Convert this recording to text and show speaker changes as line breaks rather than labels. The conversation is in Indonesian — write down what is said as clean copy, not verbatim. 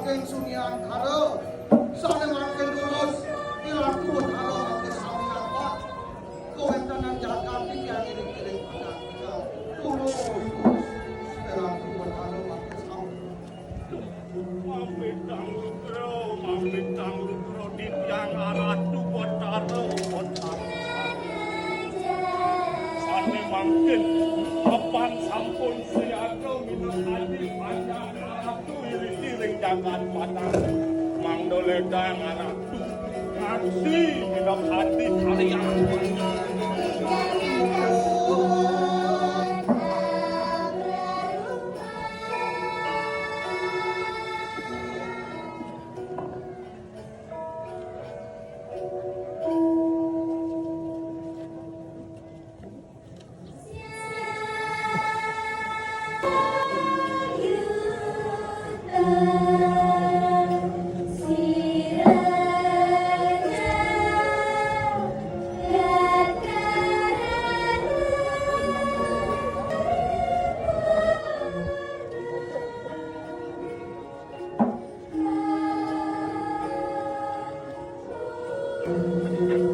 mangkeng sunian karo sana mangkeng lurus ilaku halo mangkeng sami apa kowe tenan jagat iki yang iring-iring padang kita lurus ilaku halo mangkeng sami
Mamitang lukro di tiang aratu potaro sane mangkin kapan sampun siaga minum hati panjang aratu iring-iring jangan padang mangdoledang aratu nganti minum hati kalian
Thank you.